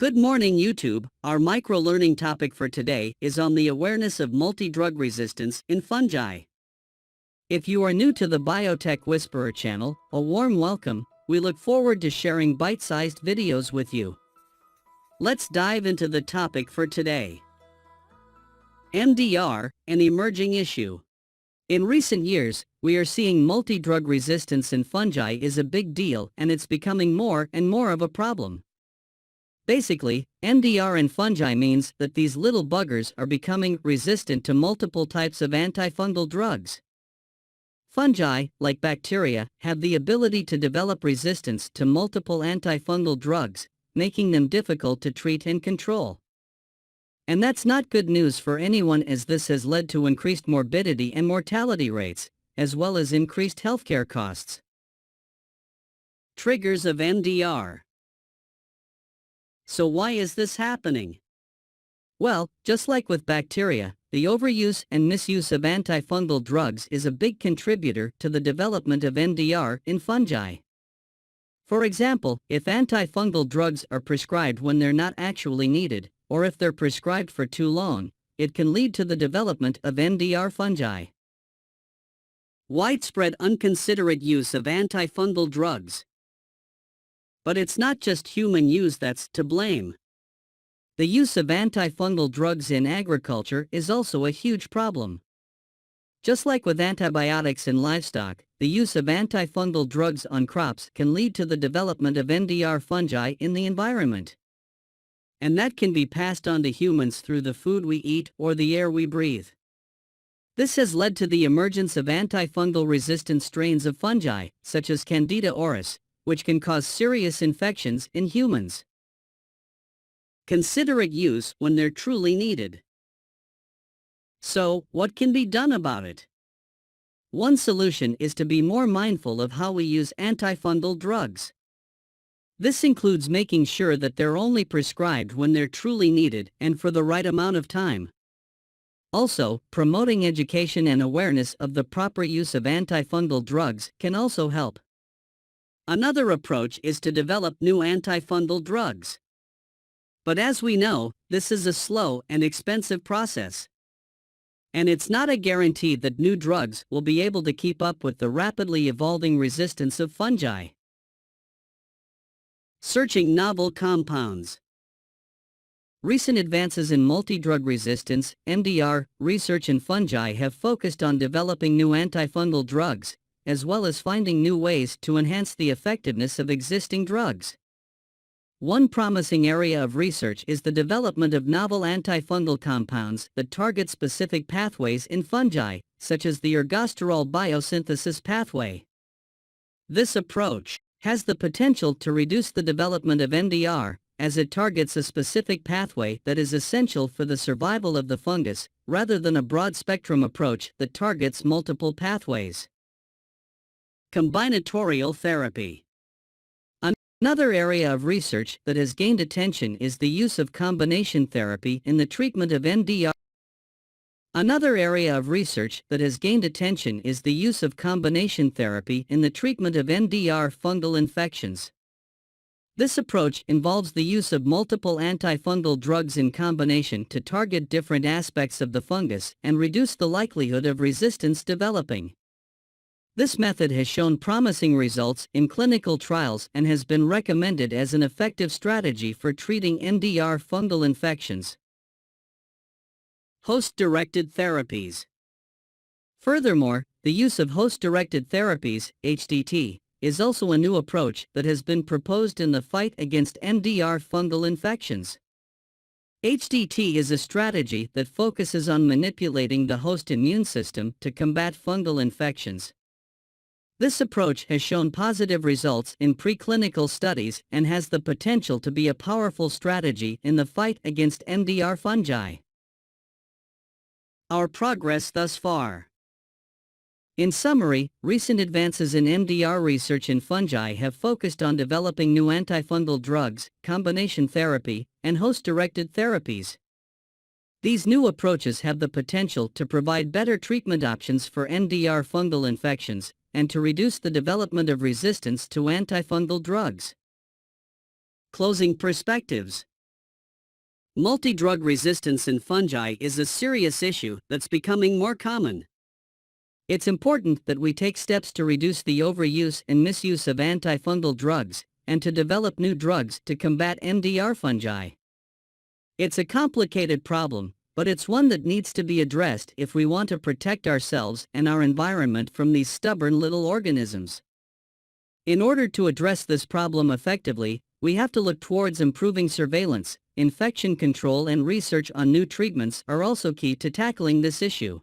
Good morning YouTube. Our micro-learning topic for today is on the awareness of multi-drug resistance in fungi. If you are new to the BioTech Whisperer channel, a warm welcome. We look forward to sharing bite-sized videos with you. Let's dive into the topic for today. MDR, an emerging issue. In recent years, we are seeing multi-drug resistance in fungi is a big deal, and it's becoming more and more of a problem. Basically, MDR in fungi means that these little buggers are becoming resistant to multiple types of antifungal drugs. Fungi, like bacteria, have the ability to develop resistance to multiple antifungal drugs, making them difficult to treat and control. And that's not good news for anyone, as this has led to increased morbidity and mortality rates, as well as increased healthcare costs. Triggers of MDR. So why is this happening? Well, just like with bacteria, the overuse and misuse of antifungal drugs is a big contributor to the development of MDR in fungi. For example, if antifungal drugs are prescribed when they're not actually needed, or if they're prescribed for too long, it can lead to the development of MDR fungi. Widespread unconsiderate use of antifungal drugs. But it's not just human use that's to blame. The use of antifungal drugs in agriculture is also a huge problem. Just like with antibiotics in livestock, the use of antifungal drugs on crops can lead to the development of MDR fungi in the environment. And that can be passed on to humans through the food we eat or the air we breathe. This has led to the emergence of antifungal resistant strains of fungi, such as Candida auris, which can cause serious infections in humans. Considerate use when they're truly needed. So, what can be done about it? One solution is to be more mindful of how we use antifungal drugs. This includes making sure that they're only prescribed when they're truly needed and for the right amount of time. Also, promoting education and awareness of the proper use of antifungal drugs can also help. Another approach is to develop new antifungal drugs. But as we know, this is a slow and expensive process. And it's not a guarantee that new drugs will be able to keep up with the rapidly evolving resistance of fungi. Searching novel compounds. Recent advances in multi-drug resistance, MDR, research in fungi have focused on developing new antifungal drugs, as well as finding new ways to enhance the effectiveness of existing drugs. One promising area of research is the development of novel antifungal compounds that target specific pathways in fungi, such as the ergosterol biosynthesis pathway. This approach has the potential to reduce the development of MDR, as it targets a specific pathway that is essential for the survival of the fungus, rather than a broad-spectrum approach that targets multiple pathways. Combinatorial therapy. Another area of research that has gained attention is the use of combination therapy in the treatment of MDR. Another area of research that has gained attention is the use of combination therapy in the treatment of MDR fungal infections. This approach involves the use of multiple antifungal drugs in combination to target different aspects of the fungus and reduce the likelihood of resistance developing. This method has shown promising results in clinical trials and has been recommended as an effective strategy for treating MDR fungal infections. Host-directed therapies. Furthermore, the use of host-directed therapies, HDT, is also a new approach that has been proposed in the fight against MDR fungal infections. HDT is a strategy that focuses on manipulating the host immune system to combat fungal infections. This approach has shown positive results in preclinical studies and has the potential to be a powerful strategy in the fight against MDR fungi. Our progress thus far. In summary, recent advances in MDR research in fungi have focused on developing new antifungal drugs, combination therapy, and host-directed therapies. These new approaches have the potential to provide better treatment options for MDR fungal infections, and to reduce the development of resistance to antifungal drugs. Closing perspectives. Multi-drug resistance in fungi is a serious issue that's becoming more common. It's important that we take steps to reduce the overuse and misuse of antifungal drugs, and to develop new drugs to combat MDR fungi. It's a complicated problem, but it's one that needs to be addressed if we want to protect ourselves and our environment from these stubborn little organisms. In order to address this problem effectively, we have to look towards improving surveillance, infection control, and research on new treatments are also key to tackling this issue.